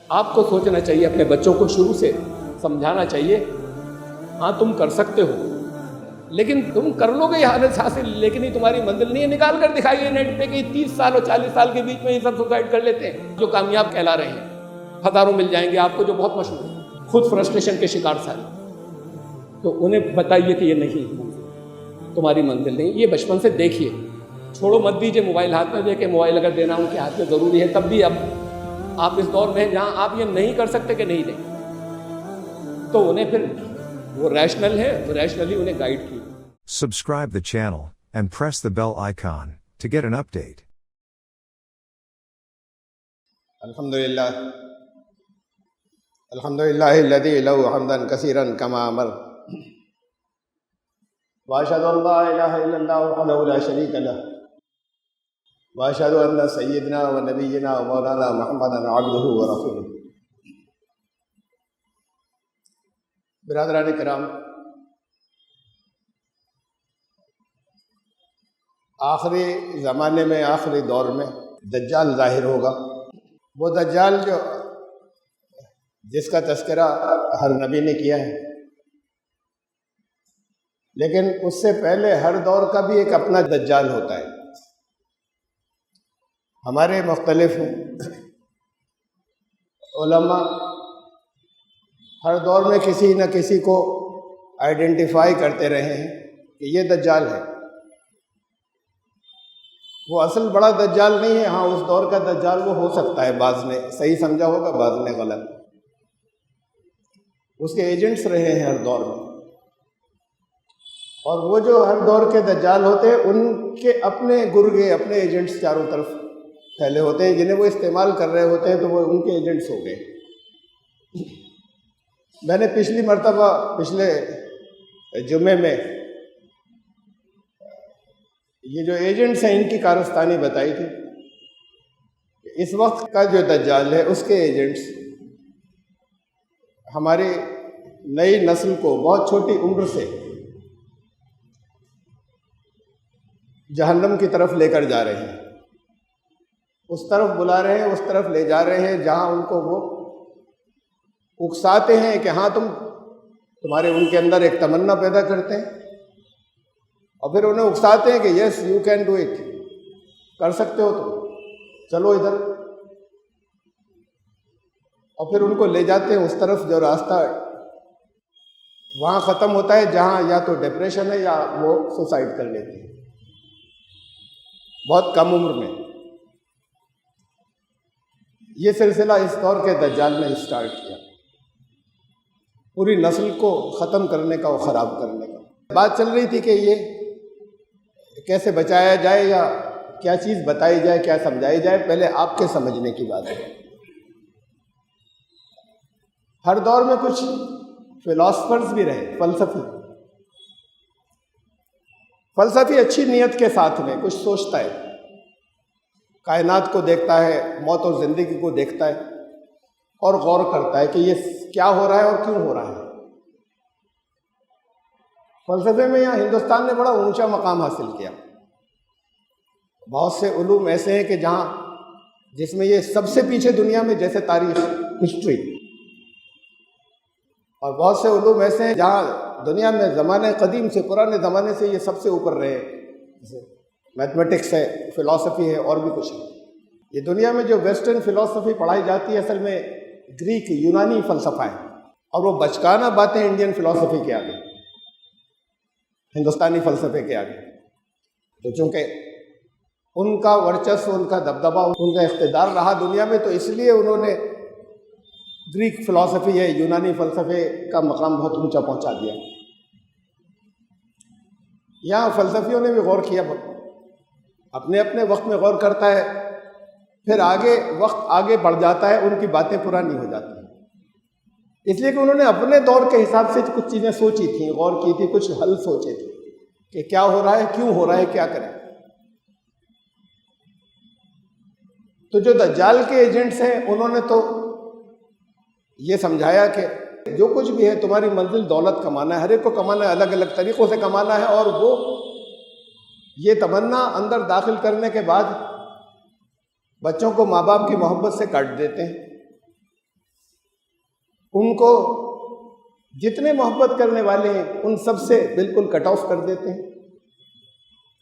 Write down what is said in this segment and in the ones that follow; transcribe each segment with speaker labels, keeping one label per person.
Speaker 1: آپ کو سوچنا چاہیے، اپنے بچوں کو شروع سے سمجھانا چاہیے، ہاں تم کر سکتے ہو، لیکن تم کر لو گے یہ حالت حاصل، لیکن یہ تمہاری منزل نہیں ہے۔ نکال کر دکھائیے نیٹ پہ کہ 30 سال اور 40 سال کے بیچ میں یہ سب سوسائڈ کر لیتے ہیں جو کامیاب کہلا رہے ہیں، ہزاروں مل جائیں گے آپ کو جو بہت مشہور ہیں، خود فرسٹریشن کے شکار سارے۔ تو انہیں بتائیے کہ یہ نہیں تمہاری منزل نہیں، یہ بچپن سے دیکھیے، چھوڑو مت دیجیے موبائل ہاتھ میں دے کے، موبائل اگر دینا ان کے ہاتھ میں ضروری ہے تب بھی اب آپ اس دور میں ہیں جہاں آپ یہ نہیں کر سکتے کہ نہیں دیں، تو انہیں پھر وہ ریشنل ہے، وہ ریشنلی انہیں گائیڈ کی۔
Speaker 2: Subscribe the channel and press the bell icon to get an update.
Speaker 3: الحمدللہ الحمدللہ الذی له حمدا کثیرا کما امر واشهد ان لا الہ الا اللہ وحدہ لا شریک لہ واشهد ان سیدنا و نبینا و مولانا محمدا عبدہ و رسولہ۔ برادران کرام، آخری زمانے میں، آخری دور میں دجال ظاہر ہوگا۔ وہ دجال جس کا تذکرہ ہر نبی نے کیا ہے، لیکن اس سے پہلے ہر دور کا بھی ایک اپنا دجال ہوتا ہے۔ ہمارے مختلف علماء ہر دور میں کسی نہ کسی کو آئیڈینٹیفائی کرتے رہے ہیں کہ یہ دجال ہے۔ وہ اصل بڑا دجال نہیں ہے، ہاں اس دور کا دجال وہ ہو سکتا ہے، بعض نے صحیح سمجھا ہوگا، بعض نے غلط۔ اس کے ایجنٹس رہے ہیں ہر دور میں، اور وہ جو ہر دور کے دجال ہوتے ہیں ان کے اپنے گرگے، اپنے ایجنٹس چاروں طرف پھیلے ہوتے ہیں، جنہیں وہ استعمال کر رہے ہوتے ہیں تو وہ ان کے ایجنٹس ہو گئے۔ میں نے پچھلی مرتبہ، پچھلے جمعے میں، یہ جو ایجنٹس ہیں ان کی کارستانی بتائی تھی کہ اس وقت کا جو دجال ہے اس کے ایجنٹس ہماری نئی نسل کو بہت چھوٹی عمر سے جہنم کی طرف لے کر جا رہے ہیں، اس طرف بلا رہے ہیں، اس طرف لے جا رہے ہیں جہاں ان کو وہ اکساتے ہیں کہ ہاں تمہارے ان کے اندر ایک تمنا پیدا کرتے ہیں، اور پھر انہیں اکساتے ہیں کہ yes you can do it, کر سکتے ہو تم، چلو ادھر، اور پھر ان کو لے جاتے ہیں اس طرف جو راستہ وہاں ختم ہوتا ہے جہاں یا تو ڈپریشن ہے یا وہ سوسائڈ کر لیتے ہیں بہت کم عمر میں۔ یہ سلسلہ اس دور کے دجال نے اسٹارٹ کیا، پوری نسل کو ختم کرنے کا، وہ خراب کرنے کا۔ بات چل رہی تھی کہ یہ کیسے بچایا جائے یا کیا چیز بتائی جائے، کیا سمجھائی جائے، پہلے آپ کے سمجھنے کی بات ہے۔ ہر دور میں کچھ فلاسفرز بھی رہے، فلسفی اچھی نیت کے ساتھ میں کچھ سوچتا ہے، کائنات کو دیکھتا ہے، موت اور زندگی کو دیکھتا ہے اور غور کرتا ہے کہ یہ کیا ہو رہا ہے اور کیوں ہو رہا ہے۔ فلسفے میں یہاں ہندوستان نے بڑا اونچا مقام حاصل کیا۔ بہت سے علوم ایسے ہیں کہ جس میں یہ سب سے پیچھے دنیا میں، جیسے تاریخ، ہسٹری، اور بہت سے علوم ایسے ہیں جہاں دنیا میں زمانے قدیم سے، پرانے زمانے سے یہ سب سے اوپر رہے، جیسے میتھمیٹکس ہے، فلسفی ہے، اور بھی کچھ ہے۔ یہ دنیا میں جو ویسٹرن فلسفی پڑھائی جاتی ہے اصل میں گریک، یونانی فلسفہ ہے، اور وہ بچکانہ باتیں انڈین فلسفی کے آگے، ہندوستانی فلسفے کے آگے۔ تو چونکہ ان کا ورچسو، ان کا دبدبہ، ان کا اقتدار رہا دنیا میں، تو اس لیے انہوں نے گریک فلسفی ہے، یونانی فلسفے کا مقام بہت اونچا پہنچا دیا۔ یہاں فلسفیوں نے بھی غور کیا، اپنے اپنے وقت میں غور کرتا ہے، پھر وقت آگے بڑھ جاتا ہے، ان کی باتیں پرانی ہو جاتی ہیں، اس لیے کہ انہوں نے اپنے دور کے حساب سے کچھ چیزیں سوچی تھیں، غور کی تھی، کچھ حل سوچے تھے کہ کیا ہو رہا ہے، کیوں ہو رہا ہے، کیا کریں۔ تو جو دجال کے ایجنٹس ہیں انہوں نے تو یہ سمجھایا کہ جو کچھ بھی ہے تمہاری منزل دولت کمانا ہے، ہر ایک کو کمانا ہے، الگ الگ طریقوں سے کمانا ہے، اور وہ یہ تمنا اندر داخل کرنے کے بعد بچوں کو ماں باپ کی محبت سے کاٹ دیتے ہیں، ان کو جتنے محبت کرنے والے ہیں ان سب سے بالکل کٹ آف کر دیتے ہیں.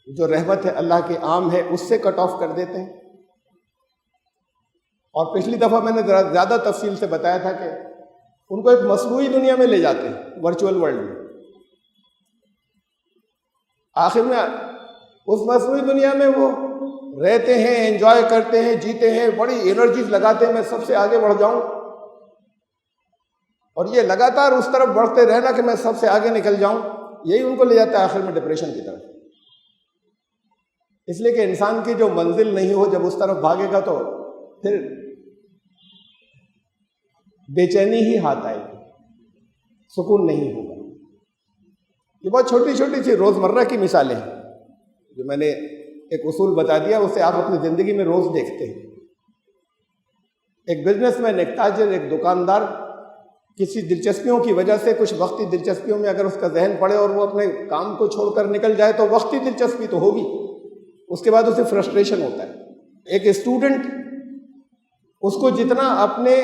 Speaker 3: جو رحمت ہے اللہ کی عام ہے اس سے کٹ آف کر دیتے ہیں. اور پچھلی دفعہ میں نے زیادہ تفصیل سے بتایا تھا کہ ان کو ایک مصنوعی دنیا میں لے جاتے ہیں، ورچوئل ورلڈ میں. آخر میں اس مصنوعی دنیا میں وہ رہتے ہیں، انجوائے کرتے ہیں، جیتے ہیں، بڑی انرجیز لگاتے ہیں میں سب سے آگے بڑھ جاؤں، اور یہ لگاتار اس طرف بڑھتے رہنا کہ میں سب سے آگے نکل جاؤں. یہی ان کو لے جاتا ہے آخر میں ڈپریشن کی طرف. اس لیے کہ انسان کی جو منزل نہیں ہو، جب اس طرف بھاگے گا تو پھر بے چینی ہی ہاتھ آئے گی، سکون نہیں ہوگا. یہ بہت چھوٹی چھوٹی سی روزمرہ کی مثالیں ہیں جو میں نے ایک اصول بتا دیا، اسے آپ اپنی زندگی میں روز دیکھتے ہیں. ایک بزنس مین، ایک تاجر، ایک دکاندار کسی دلچسپیوں کی وجہ سے، کچھ وقتی دلچسپیوں میں اگر اس کا ذہن پڑے اور وہ اپنے کام کو چھوڑ کر نکل جائے تو وقتی دلچسپی تو ہوگی، اس کے بعد اسے فرسٹریشن ہوتا ہے. ایک اسٹوڈنٹ، اس کو جتنا اپنے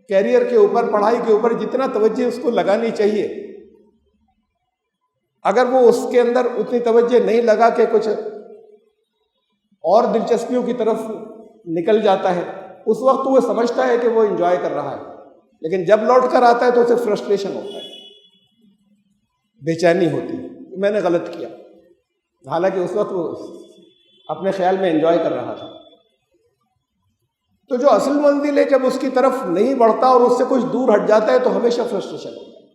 Speaker 3: کیریئر کے اوپر، پڑھائی کے اوپر جتنا توجہ اس کو لگانی چاہیے، اگر وہ اس کے اندر اتنی توجہ نہیں لگا کہ کچھ اور دلچسپیوں کی طرف نکل جاتا ہے، اس وقت وہ سمجھتا ہے کہ وہ انجوائے کر رہا ہے، لیکن جب لوٹ کر آتا ہے تو اسے فرسٹریشن ہوتا ہے، بے چینی ہوتی ہے، میں نے غلط کیا، حالانکہ اس وقت وہ اپنے خیال میں انجوائے کر رہا تھا. تو جو اصل منزل ہے جب اس کی طرف نہیں بڑھتا اور اس سے کچھ دور ہٹ جاتا ہے تو ہمیشہ فرسٹریشن ہوتا ہے.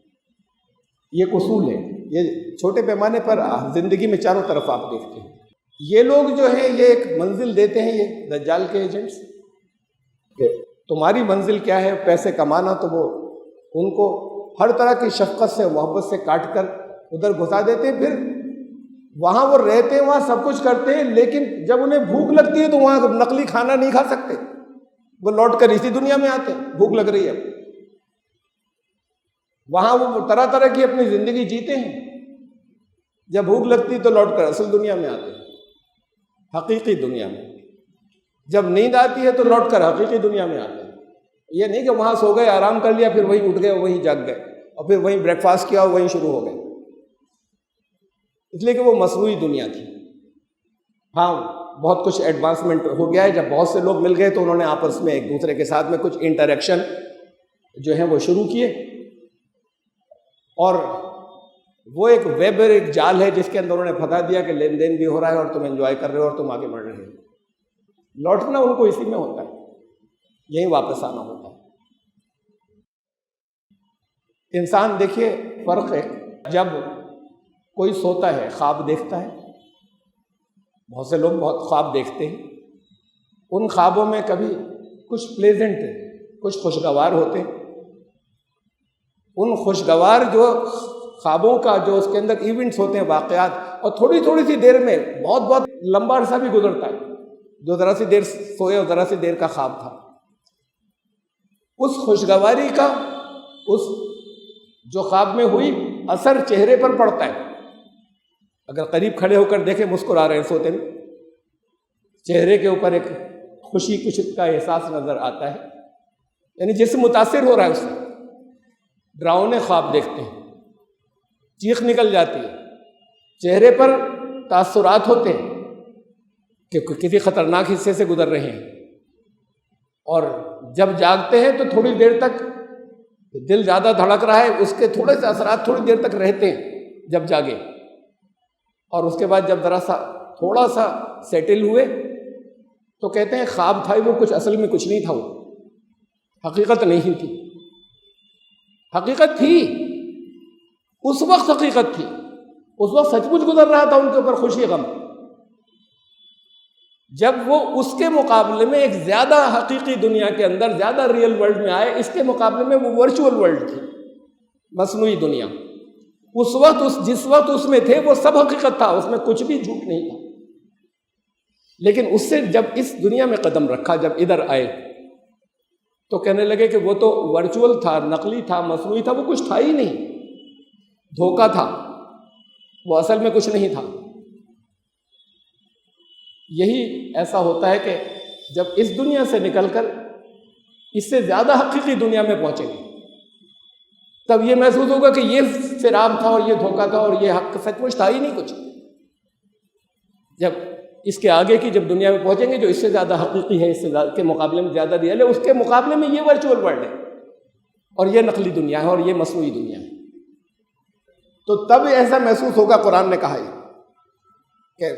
Speaker 3: یہ ایک اصول ہے، یہ چھوٹے پیمانے پر زندگی میں چاروں طرف آپ دیکھتے ہیں. یہ لوگ جو ہیں یہ ایک منزل دیتے ہیں، یہ دجال کے ایجنٹس، کہ تمہاری منزل کیا ہے، پیسے کمانا، تو وہ ان کو ہر طرح کی شفقت سے، محبت سے کاٹ کر ادھر گھسا دیتے ہیں. پھر وہاں وہ رہتے ہیں، وہاں سب کچھ کرتے ہیں، لیکن جب انہیں بھوک لگتی ہے تو وہاں نقلی کھانا نہیں کھا سکتے، وہ لوٹ کر اسی دنیا میں آتے ہیں. بھوک لگ رہی ہے، وہاں وہ طرح طرح کی اپنی زندگی جیتے ہیں. جب بھوک لگتی تو لوٹ کر اصل دنیا میں آتے ہیں، حقیقی دنیا میں. جب نیند آتی ہے تو لوٹ کر حقیقی دنیا میں آتے ہیں. یہ نہیں کہ وہاں سو گئے، آرام کر لیا، پھر وہیں اٹھ گئے، وہیں جاگ گئے، اور پھر وہیں بریک فاسٹ کیا اور وہیں شروع ہو گئے. اس لیے کہ وہ مصنوعی دنیا تھی. ہاں، بہت کچھ ایڈوانسمنٹ ہو گیا ہے. جب بہت سے لوگ مل گئے تو انہوں نے آپس میں ایک دوسرے کے ساتھ میں کچھ انٹریکشن جو ہیں وہ شروع کیے، اور وہ ایک ویب، ایک جال ہے جس کے اندر انہوں نے پھنسا دیا کہ لین دین بھی ہو رہا ہے اور تم انجوائے کر رہے ہو اور تم آگے بڑھ رہے ہو. لوٹنا ان کو اسی میں ہوتا ہے، یہیں واپس آنا ہوتا ہے. انسان دیکھیے فرق ہے، جب کوئی سوتا ہے، خواب دیکھتا ہے، بہت سے لوگ بہت خواب دیکھتے ہیں، ان خوابوں میں کبھی کچھ پلیزنٹ، کچھ خوشگوار ہوتے ہیں. ان خوشگوار جو خوابوں کا جو اس کے اندر ایونٹس ہوتے ہیں، واقعات، اور تھوڑی تھوڑی سی دیر میں بہت بہت لمبا عرصہ بھی گزرتا ہے. جو ذرا سی دیر سوئے اور ذرا سی دیر کا خواب تھا، اس خوشگواری کا، اس جو خواب میں ہوئی اثر چہرے پر پڑتا ہے. اگر قریب کھڑے ہو کر دیکھیں، مسکرا رہے ہیں سوتے میں، چہرے کے اوپر ایک خوشی کچھ کا احساس نظر آتا ہے، یعنی جسم متاثر ہو رہا ہے اس سے. ڈراؤنے خواب دیکھتے ہیں، چیخ نکل جاتی ہے، چہرے پر تاثرات ہوتے ہیں کہ کسی خطرناک حصے سے گزر رہے ہیں. اور جب جاگتے ہیں تو تھوڑی دیر تک دل زیادہ دھڑک رہا ہے، اس کے تھوڑے سے اثرات تھوڑی دیر تک رہتے ہیں جب جاگے، اور اس کے بعد جب ذرا سا تھوڑا سا سیٹل ہوئے تو کہتے ہیں خواب تھا وہ، کچھ اصل میں کچھ نہیں تھا، وہ حقیقت نہیں تھی. حقیقت تھی اس وقت، حقیقت تھی اس وقت، سچ مچ گزر رہا تھا ان کے اوپر خوشی غم. جب وہ اس کے مقابلے میں ایک زیادہ حقیقی دنیا کے اندر، زیادہ ریئل ورلڈ میں آئے، اس کے مقابلے میں وہ ورچوئل ورلڈ تھی، مصنوعی دنیا. اس وقت جس وقت اس میں تھے وہ سب حقیقت تھا، اس میں کچھ بھی جھوٹ نہیں تھا. لیکن اس سے جب اس دنیا میں قدم رکھا، جب ادھر آئے تو کہنے لگے کہ وہ تو ورچوئل تھا، نقلی تھا، مصنوعی تھا، وہ کچھ تھا ہی نہیں، دھوکہ تھا، وہ اصل میں کچھ نہیں تھا. یہی ایسا ہوتا ہے کہ جب اس دنیا سے نکل کر اس سے زیادہ حقیقی دنیا میں پہنچیں گے
Speaker 1: تب یہ محسوس ہوگا کہ یہ فراق تھا اور یہ دھوکہ تھا اور یہ حق سچ مچ تھا ہی نہیں کچھ. جب اس کے آگے کی جب دنیا میں پہنچیں گے جو اس سے زیادہ حقیقی ہے، اس سے کے مقابلے میں زیادہ ریئل ہے، اس کے مقابلے میں یہ ورچوئل ورلڈ ہے اور یہ نقلی دنیا ہے اور یہ مصنوعی دنیا ہے. تو تب ایسا محسوس ہوگا. قرآن نے کہا ہے کہ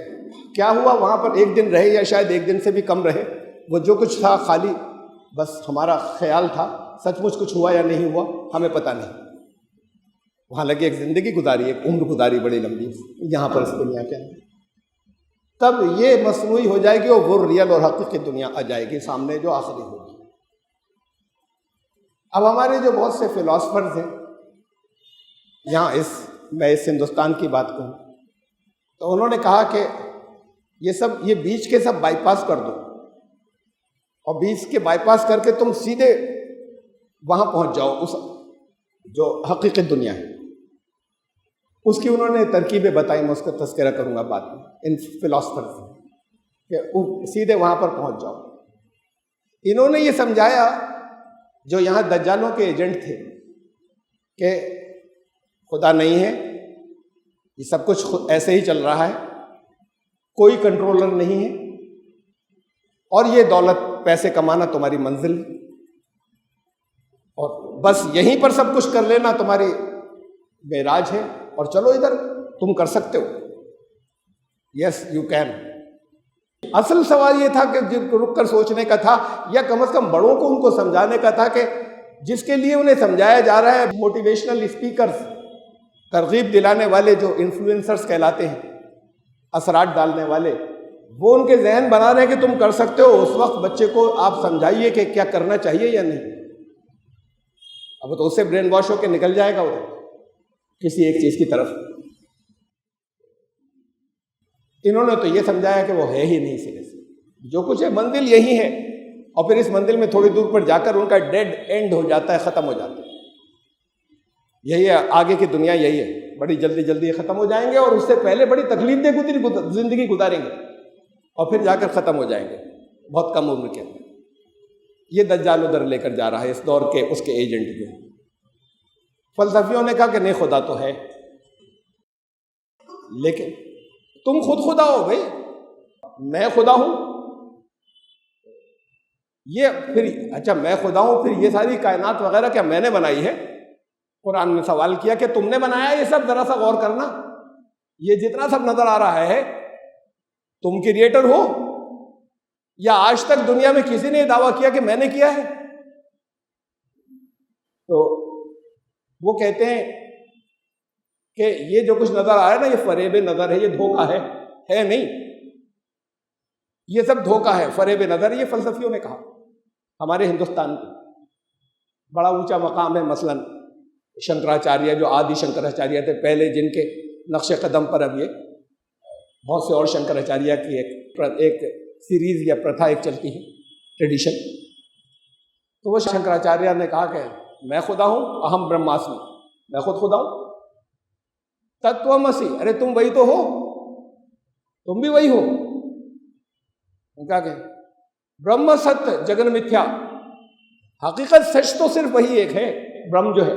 Speaker 1: کیا ہوا وہاں پر، ایک دن رہے یا شاید ایک دن سے بھی کم رہے، وہ جو کچھ تھا خالی بس ہمارا خیال تھا، سچ مچ کچھ ہوا یا نہیں ہوا ہمیں پتہ نہیں. وہاں لگے ایک زندگی گزاری، ایک عمر گزاری بڑی لمبی یہاں پر اس دنیا کے اندر. تب یہ مصنوعی ہو جائے گی اور وہ ریئل اور حقیقی دنیا آ جائے گی سامنے جو آخری ہوگی. اب ہمارے جو بہت سے فلاسفرز ہیں یہاں میں اس ہندوستان کی بات کہوں تو انہوں نے کہا کہ یہ بیچ کے سب بائی پاس کر دو اور بیچ کے بائی پاس کر کے تم سیدھے وہاں پہنچ جاؤ اس جو حقیقی دنیا ہے. اس کی انہوں نے ترکیبیں بتائی، میں اس کا تذکرہ کروں گا بعد میں ان فلاسفرز کہ سیدھے وہاں پر پہنچ جاؤ. انہوں نے یہ سمجھایا جو یہاں دجالوں کے ایجنٹ تھے کہ خدا نہیں ہے، یہ سب کچھ ایسے ہی چل رہا ہے، کوئی کنٹرولر نہیں ہے اور یہ دولت پیسے کمانا تمہاری منزل اور بس یہیں پر سب کچھ کر لینا تمہاری معراج ہے اور چلو ادھر تم کر سکتے ہو. Yes you can. اصل سوال یہ تھا کہ جن کو رک کر سوچنے کا تھا یا کم از کم بڑوں کو ان کو سمجھانے کا تھا کہ جس کے لیے انہیں سمجھایا جا رہا ہے، موٹیویشنل اسپیکرز، ترغیب دلانے والے جو انفلوئنسرز کہلاتے ہیں، اثرات ڈالنے والے، وہ ان کے ذہن بنا رہے ہیں کہ تم کر سکتے ہو. اس وقت بچے کو آپ سمجھائیے کہ کیا کرنا چاہیے یا نہیں. اب تو اس سے برین واش ہو کے نکل جائے گا وہ کسی ایک چیز کی طرف. انہوں نے تو یہ سمجھایا کہ وہ ہے ہی نہیں سرے سے، جو کچھ ہے منزل یہی ہے اور پھر اس منزل میں تھوڑی دور پر جا کر ان کا ڈیڈ اینڈ ہو جاتا ہے، ختم ہو جاتا ہے. یہی ہے آگے کی دنیا، یہی ہے، بڑی جلدی جلدی ختم ہو جائیں گے اور اس سے پہلے بڑی تکلیف دہ زندگی گزاریں گے اور پھر جا کر ختم ہو جائیں گے بہت کم عمر کے اندر. یہ دجال ادھر لے کر جا رہا ہے اس دور کے اس کے ایجنٹ جو. فلسفیوں نے کہا کہ نہیں خدا تو ہے، لیکن تم خود خدا ہو بھائی، میں خدا ہوں. یہ پھر اچھا میں خدا ہوں، پھر یہ ساری کائنات وغیرہ کیا میں نے بنائی ہے؟ قرآن نے سوال کیا کہ تم نے بنایا یہ سب؟ ذرا سا غور کرنا، یہ جتنا سب نظر آ رہا ہے تم کریٹر ہو یا آج تک دنیا میں کسی نے دعویٰ کیا کہ میں نے کیا ہے؟ تو وہ کہتے ہیں کہ یہ جو کچھ نظر آ رہا ہے نا، یہ فریب نظر ہے، یہ دھوکہ ہے نہیں، یہ سب دھوکہ ہے، فریب نظر. یہ فلسفیوں نے کہا. ہمارے ہندوستان کا بڑا اونچا مقام ہے مثلاً شنکراچاریہ، جو آدی شنکراچاریہ تھے پہلے، جن کے نقش قدم پر اب یہ بہت سے اور شنکراچاریہ کی ایک سیریز یا پرتھا ایک چلتی ہے، ٹریڈیشن. تو وہ شنکراچاریہ نے کہا کہ میں خدا ہوں، اہم برہماسمی، میں خود خدا ہوں. تتومسی، ارے تم وہی تو ہو، تم بھی وہی ہو. کہا کہ برہم ست جگن متھیا، حقیقت سچ تو صرف وہی ایک ہے، برہم جو ہے.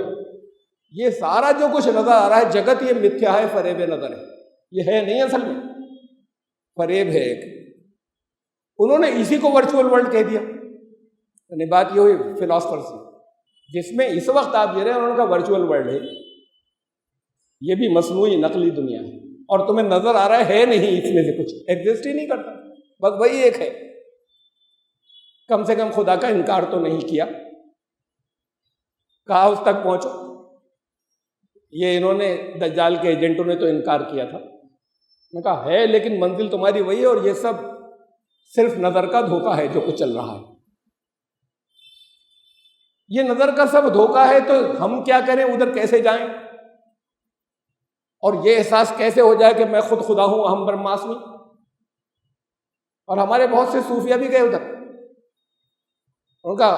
Speaker 1: یہ سارا جو کچھ نظر آ رہا ہے جگت، یہ متھیا ہے، فریب نظر ہے، یہ ہے نہیں اصل میں، فریب ہے ایک. انہوں نے اسی کو ورچوئل ورلڈ کہہ دیا. یعنی بات یہ ہوئی فلاسفر سے، جس میں اس وقت آپ جی رہے ہیں انہوں کا ورچوئل ورلڈ ہے، یہ بھی مصنوعی نقلی دنیا ہے اور تمہیں نظر آ رہا ہے نہیں، اس میں سے کچھ ایگزسٹ ہی نہیں کرتا، بس وہی ایک ہے. کم سے کم خدا کا انکار تو نہیں کیا، کہا اس تک پہنچو. یہ انہوں نے دجال کے ایجنٹوں نے تو انکار کیا تھا. میں کہا ہے لیکن منزل تمہاری وہی ہے اور یہ سب صرف نظر کا دھوکہ ہے جو کچھ چل رہا ہے. یہ نظر کا سب دھوکہ ہے تو ہم کیا کریں، ادھر کیسے جائیں اور یہ احساس کیسے ہو جائے کہ میں خود خدا ہوں، اہم برہماسمی. اور ہمارے بہت سے صوفیہ بھی گئے ادھر، ان کا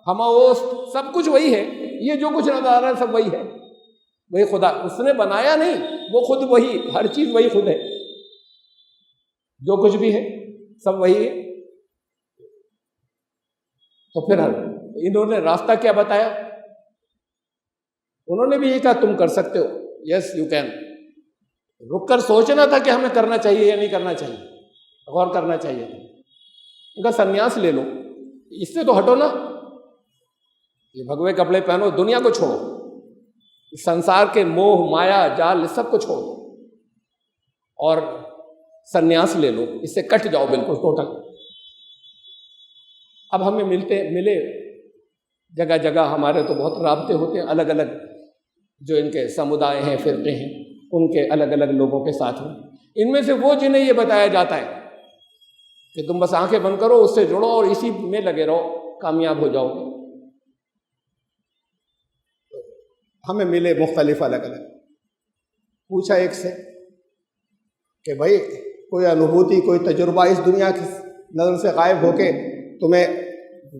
Speaker 1: ہماوسط سب کچھ وہی ہے، یہ جو کچھ نظر آ رہا ہے سب وہی ہے، وہی خدا. اس نے بنایا نہیں، وہ خود وہی، ہر چیز وہی خود ہے، جو کچھ بھی ہے سب وہی ہے. تو پھر انہوں نے راستہ کیا بتایا انہوں نے بھی یہ کہا تم کر سکتے ہو، یس یو کین. رک کر سوچنا تھا کہ ہمیں کرنا چاہیے یا نہیں کرنا چاہیے، غور کرنا چاہیے تھا. ان کا سنیاس لے لو، اس سے تو ہٹو نا، یہ بھگوے کپڑے پہنو، دنیا کو چھوڑو، سنسار کے موہ مایا جال اس سب کو چھوڑو اور سنیاس لے لو، اس سے کٹ جاؤ بالکل ٹوٹل. اب ہمیں ملے جگہ جگہ، ہمارے تو بہت رابطے ہوتے ہیں الگ الگ جو ان کے سمودائے ہیں، فرقے ہیں، ان کے الگ الگ لوگوں کے ساتھ میں. ان میں سے وہ جنہیں یہ بتایا جاتا ہے کہ تم بس آنکھیں بند کرو، اس سے جڑو اور اسی میں لگے رہو، کامیاب ہو جاؤ گے.
Speaker 3: ہمیں ملے مختلف الگ الگ. پوچھا ایک سے کہ بھائی کوئی انوبھوتی، کوئی تجربہ اس دنیا کی نظر سے غائب ہو کے تمہیں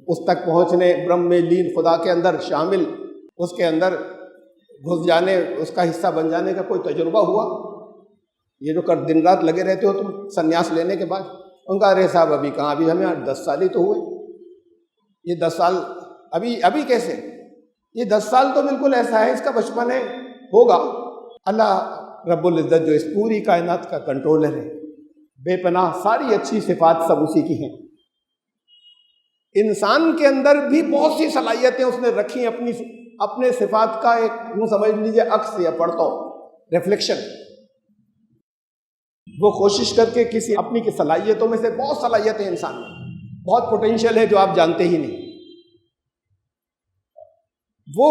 Speaker 3: اس تک پہنچنے، برہم میں لین، خدا کے اندر شامل، اس کے اندر گھس جانے، اس کا حصہ بن جانے کا کوئی تجربہ ہوا؟ یہ جو دن رات لگے رہتے ہو تم سنیاس لینے کے بعد. ان کا ارے صاحب ابھی کہاں، ابھی ہمیں 10 سال ہی تو ہوئے. یہ 10 سال ابھی کیسے؟ یہ 10 سال تو بالکل ایسا ہے، اس کا بچپن ہے، ہوگا. اللہ رب العزت جو اس پوری کائنات کا کنٹرولر ہے، بے پناہ، ساری اچھی صفات سب اسی کی ہیں. انسان کے اندر بھی بہت سی صلاحیتیں اس نے رکھی، اپنے صفات کا ایک یوں سمجھ لیجیے عکس یا پڑھتا ریفلیکشن. وہ کوشش کر کے کسی اپنی کی صلاحیتوں میں سے، بہت صلاحیتیں انسان میں، بہت پوٹینشیل ہے جو آپ جانتے ہی نہیں. وہ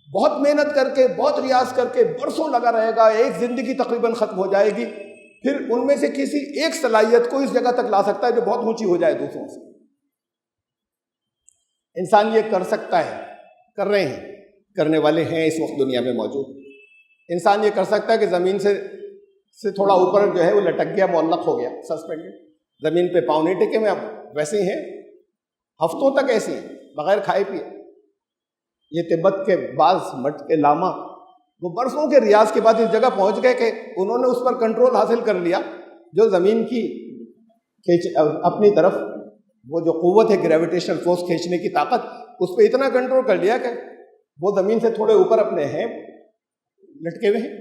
Speaker 3: بہت محنت کر کے، بہت ریاض کر کے برسوں لگا رہے گا، ایک زندگی تقریباً ختم ہو جائے گی، پھر ان میں سے کسی ایک صلاحیت کو اس جگہ تک لا سکتا ہے جو بہت اونچی ہو جائے دوسروں سے. انسان یہ کر سکتا ہے، کر رہے ہیں، کرنے والے ہیں اس وقت دنیا میں موجود. انسان یہ کر سکتا ہے کہ زمین سے تھوڑا اوپر جو ہے وہ لٹک گیا، معلق ہو گیا، سسپینڈڈ، زمین پہ پاؤں نہیں ٹکے ہوئے، اب ویسے ہی ہیں، ہفتوں تک ایسے ہیں بغیر کھائے پیے. یہ تبت کے بعض مٹ کے لاما، وہ برسوں کے ریاض کے بعد اس جگہ پہنچ گئے کہ انہوں نے اس پر کنٹرول حاصل کر لیا، جو زمین کی اپنی طرف وہ جو قوت ہے گریویٹیشنل فورس، کھینچنے کی طاقت، اس پہ اتنا کنٹرول کر لیا کہ وہ زمین سے تھوڑے اوپر اپنے ہیں، لٹکے ہوئے ہیں.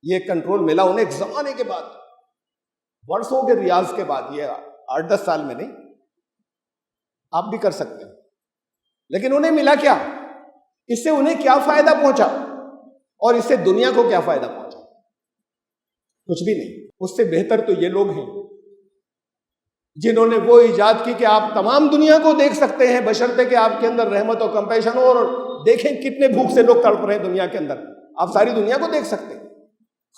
Speaker 3: یہ کنٹرول ملا انہیں ایک زمانے کے بعد، برسوں کے ریاض کے بعد. یہ 8-10 سال میں نہیں، آپ بھی کر سکتے ہیں. لیکن انہیں ملا کیا؟ اس سے انہیں کیا فائدہ پہنچا اور اس سے دنیا کو کیا فائدہ پہنچا؟ کچھ بھی نہیں. اس سے بہتر تو یہ لوگ ہیں جنہوں نے وہ ایجاد کی کہ آپ تمام دنیا کو دیکھ سکتے ہیں، بشرطے کہ آپ کے اندر رحمت و کمپیشن ہو. اور دیکھیں کتنے بھوک سے لوگ تڑپ رہے ہیں دنیا کے اندر، آپ ساری دنیا کو دیکھ سکتے ہیں،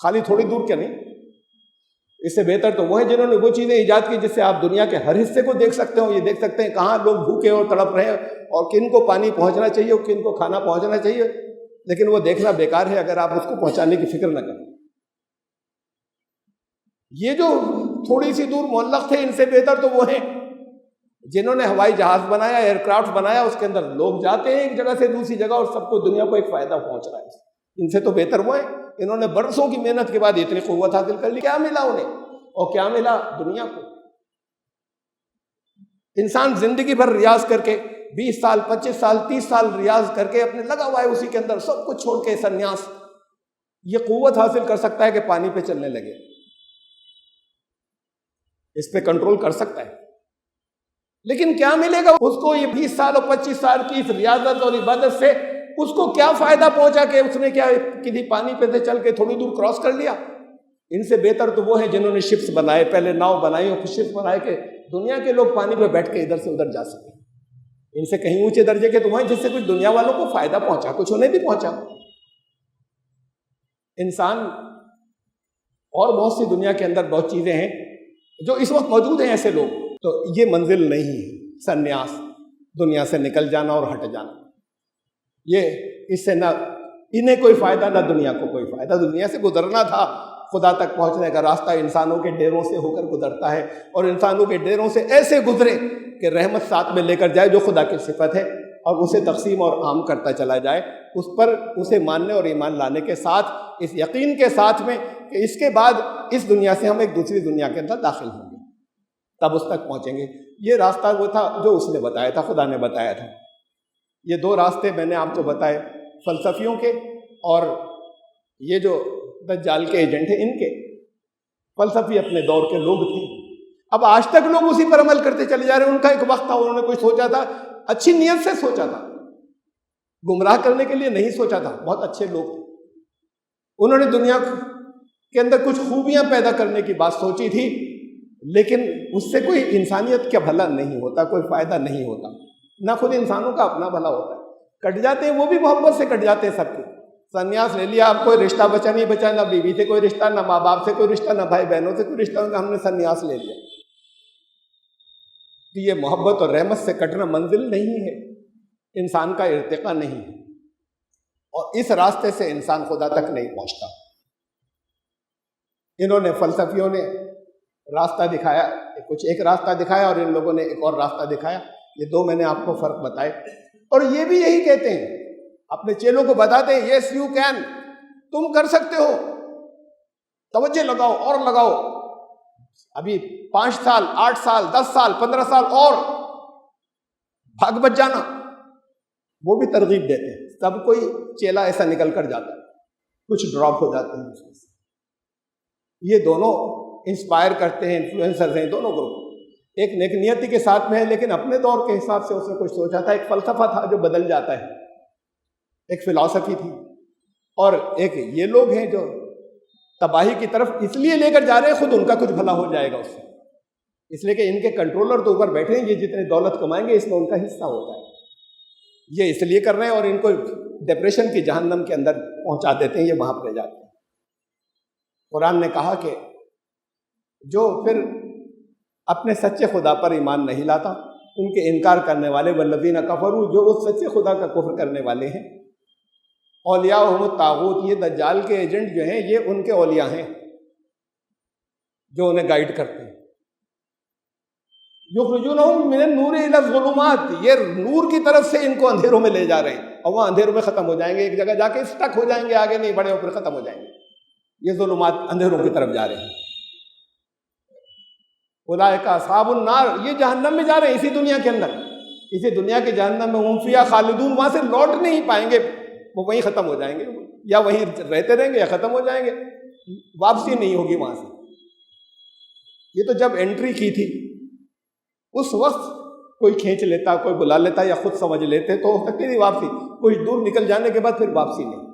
Speaker 3: خالی تھوڑی دور کے نہیں. اس سے بہتر تو وہ ہیں جنہوں نے وہ چیزیں ایجاد کی جس سے آپ دنیا کے ہر حصے کو دیکھ سکتے ہو. یہ دیکھ سکتے ہیں کہاں لوگ بھوکے اور تڑپ رہے ہیں اور کن کو پانی پہنچنا چاہیے اور کن کو کھانا پہنچنا چاہیے. لیکن وہ دیکھنا بیکار ہے اگر آپ اس کو پہنچانے کی فکر نہ کریں. یہ جو تھوڑی سی دور معلق تھے، ان سے بہتر تو وہ ہیں جنہوں نے ہوائی جہاز بنایا، ایئر کرافٹ بنایا، اس کے اندر لوگ جاتے ہیں ایک جگہ سے دوسری جگہ اور سب کو دنیا کو ایک فائدہ پہنچ رہا ہے. ان سے تو بہتر وہ ہیں. انہوں نے برسوں کی محنت کے بعد اتنی قوت حاصل کر لی. کیا ملا انہیں اور کیا ملا دنیا کو؟ انسان زندگی بھر ریاض کر کے 20 سال 25 سال 30 سال ریاض کر کے اپنے لگا ہوا ہے اسی کے اندر، سب کچھ چھوڑ کے سنیاس، یہ قوت حاصل کر سکتا ہے کہ پانی پہ چلنے لگے، اس پہ کنٹرول کر سکتا ہے. لیکن کیا ملے گا اس کو؟ یہ 20 سال اور 25 سال کی اس ریاضت اور عبادت سے اس کو کیا فائدہ پہنچا کہ اس نے کیا کسی پانی پہ سے چل کے تھوڑی دور کراس کر لیا؟ ان سے بہتر تو وہ ہیں جنہوں نے شپس بنائے، پہلے ناؤ بنائی اور شپس بنائے کہ دنیا کے لوگ پانی پہ بیٹھ کے ادھر سے ادھر جا سکیں. ان سے کہیں اونچے درجے کے تو ہیں جس سے کچھ دنیا والوں کو فائدہ پہنچا، کچھ انہیں بھی پہنچا. انسان اور بہت سی دنیا کے اندر بہت چیزیں ہیں جو اس وقت موجود ہیں ایسے لوگ. تو یہ منزل نہیں ہے سنیاس، دنیا سے نکل جانا اور ہٹ جانا. یہ اس سے نہ انہیں کوئی فائدہ نہ دنیا کو کوئی فائدہ. دنیا سے گزرنا تھا، خدا تک پہنچنے کا راستہ انسانوں کے ڈیروں سے ہو کر گزرتا ہے، اور انسانوں کے ڈیروں سے ایسے گزرے کہ رحمت ساتھ میں لے کر جائے جو خدا کی صفت ہے، اور اسے تقسیم اور عام کرتا چلا جائے، اس پر اسے ماننے اور ایمان لانے کے ساتھ، اس یقین کے ساتھ میں کہ اس کے بعد اس دنیا سے ہم ایک دوسری دنیا کے اندر داخل ہوں گے، تب اس تک پہنچیں گے. یہ راستہ وہ تھا جو اس نے بتایا تھا، خدا نے بتایا تھا. یہ دو راستے میں نے آپ کو بتائے، فلسفیوں کے اور یہ جو دجال کے ایجنٹ ہیں ان کے۔ فلسفی اپنے دور کے لوگ تھے، اب آج تک لوگ اسی پر عمل کرتے چلے جا رہے ہیں۔ ان کا ایک وقت تھا، انہوں نے کچھ سوچا تھا، اچھی نیت سے سوچا تھا، گمراہ کرنے کے لیے نہیں سوچا تھا، بہت اچھے لوگ تھے۔ انہوں نے دنیا کے اندر کچھ خوبیاں پیدا کرنے کی بات سوچی تھی، لیکن اس سے کوئی انسانیت کا بھلا نہیں ہوتا، کوئی فائدہ نہیں ہوتا، نہ خود انسانوں کا اپنا بھلا ہوتا ہے۔ کٹ جاتے ہیں وہ بھی محبت سے کٹ جاتے ہیں سب کے۔ سنیاس لے لیا، اب کوئی رشتہ بچا نہیں بچا، نہ بیوی سے کوئی رشتہ، نہ ماں باپ سے کوئی رشتہ، نہ بھائی بہنوں سے کوئی رشتہ، ہم نے سنیاس لے لیا۔ کہ یہ محبت اور رحمت سے کٹنا منزل نہیں ہے، انسان کا ارتقا نہیں ہے، اور اس راستے سے انسان خدا تک نہیں پہنچتا۔ انہوں نے، فلسفیوں نے راستہ دکھایا، کچھ ایک راستہ دکھایا اور ان لوگوں نے ایک اور راستہ دکھایا۔ یہ دو میں نے آپ کو فرق بتائے، اور یہ بھی یہی کہتے ہیں، اپنے چیلوں کو بتاتے ہیں، یس یو کین، تم کر سکتے ہو، توجہ لگاؤ اور لگاؤ، ابھی 5 سال 8 سال 10 سال 15 سال اور بھاگ بچ جانا۔ وہ بھی ترغیب دیتے ہیں، سب کوئی چیلا ایسا نکل کر جاتا ہے، کچھ ڈراپ ہو جاتے ہیں اس میں سے۔ یہ دونوں انسپائر کرتے ہیں، انفلوئنسرز ہیں دونوں گروپ، ایک نیک نیتی کے ساتھ میں ہے لیکن اپنے دور کے حساب سے اس نے کچھ سوچا تھا، ایک فلسفہ تھا جو بدل جاتا ہے، ایک فلسفی تھی، اور ایک یہ لوگ ہیں جو تباہی کی طرف اس لیے لے کر جا رہے ہیں، خود ان کا کچھ بھلا ہو جائے گا اس سے، اس لیے کہ ان کے کنٹرولر تو اوپر بیٹھے ہیں، یہ جتنے دولت کمائیں گے اس میں ان کا حصہ ہوتا ہے، یہ اس لیے کر رہے ہیں، اور ان کو ڈپریشن کی جہنم کے اندر پہنچا دیتے ہیں، یہ وہاں پہ جاتے ہیں۔ قرآن نے کہا کہ جو پھر اپنے سچے خدا پر ایمان نہیں لاتا، ان کے انکار کرنے والے، والذین کفروا، جو اس سچے خدا کا کفر کرنے والے ہیں، اولیاءہم الطاغوت، یہ دجال کے ایجنٹ جو ہیں یہ ان کے اولیاء ہیں جو انہیں گائیڈ کرتے ہیں۔ یخرجونہم من النور الی الظلمات، یہ نور کی طرف سے ان کو اندھیروں میں لے جا رہے ہیں، اور وہ اندھیروں میں ختم ہو جائیں گے، ایک جگہ جا کے اسٹک ہو جائیں گے، آگے نہیں بڑھے اور پھر ختم ہو جائیں گے۔ یہ ظلمات اندھیروں کی طرف جا رہے ہیں۔ اولئک اصحاب النار، یہ جہنم میں جا رہے ہیں، اسی دنیا کے اندر، اسی دنیا کے جہنم میں، ہم فیہا خالدون، وہاں سے لوٹ نہیں پائیں گے، وہ وہیں ختم ہو جائیں گے، یا وہیں رہتے رہیں گے یا ختم ہو جائیں گے، واپسی نہیں ہوگی وہاں سے۔ یہ تو جب انٹری کی تھی اس وقت کوئی کھینچ لیتا، کوئی بلا لیتا یا خود سمجھ لیتے تو ہو سکتی نہیں واپسی، کچھ دور نکل جانے کے بعد پھر واپسی نہیں،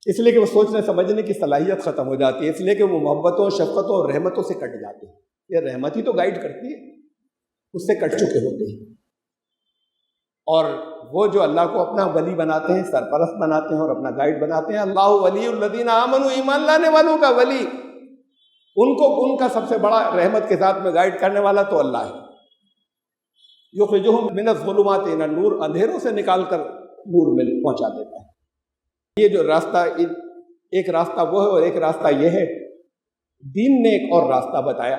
Speaker 3: اس لیے کہ وہ سوچنے سمجھنے کی صلاحیت ختم ہو جاتی ہے، اس لیے کہ وہ محبتوں، شفقتوں اور رحمتوں سے کٹ جاتے ہیں۔ یہ رحمت ہی تو گائیڈ کرتی ہے، اس سے کٹ چکے ہوتے ہیں، اور وہ جو اللہ کو اپنا ولی بناتے ہیں، سرپرست بناتے ہیں اور اپنا گائیڈ بناتے ہیں، اللہ ولی الذین آمنوا، ایمان لانے والوں کا ولی، ان کو ان کا سب سے بڑا رحمت کے ساتھ میں گائیڈ کرنے والا تو اللہ ہے۔ یخرجہم من الظلمات الی النور، اندھیروں سے نکال کر نور میں پہنچا دیتا ہے۔ یہ جو راستہ، ایک راستہ وہ ہے اور ایک راستہ یہ ہے۔ دین نے ایک اور راستہ بتایا،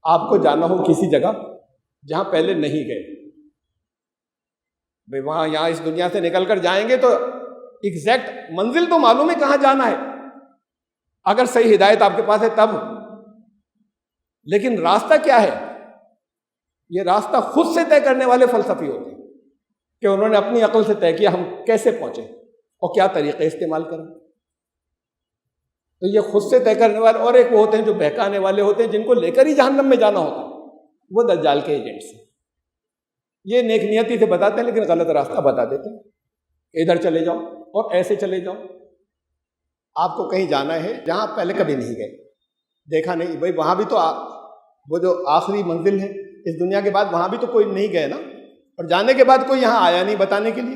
Speaker 3: آپ کو جانا ہو کسی جگہ جہاں پہلے نہیں گئے، بھئی وہاں یہاں اس دنیا سے نکل کر جائیں گے تو ایگزیکٹ منزل تو معلوم ہے کہاں جانا ہے، اگر صحیح ہدایت آپ کے پاس ہے تب، لیکن راستہ کیا ہے؟ یہ راستہ خود سے طے کرنے والے فلسفی ہوتے ہیں کہ انہوں نے اپنی عقل سے طے کیا ہم کیسے پہنچے اور کیا طریقے استعمال کریں، تو یہ خود سے طے کرنے والے، اور ایک وہ ہوتے ہیں جو بہکانے والے ہوتے ہیں، جن کو لے کر ہی جہنم میں جانا ہوتا ہے، وہ دجال کے ایجنٹس ہیں۔ یہ نیک نیتی سے بتاتے ہیں لیکن غلط راستہ بتا دیتے ہیں، ادھر چلے جاؤ اور ایسے چلے جاؤ۔ آپ کو کہیں جانا ہے جہاں پہلے کبھی نہیں گئے، دیکھا نہیں، بھائی وہاں بھی تو وہ جو آخری منزل ہے اس دنیا کے بعد، وہاں بھی تو کوئی نہیں گئے نا، اور جانے کے بعد کوئی یہاں آیا نہیں بتانے کے لیے،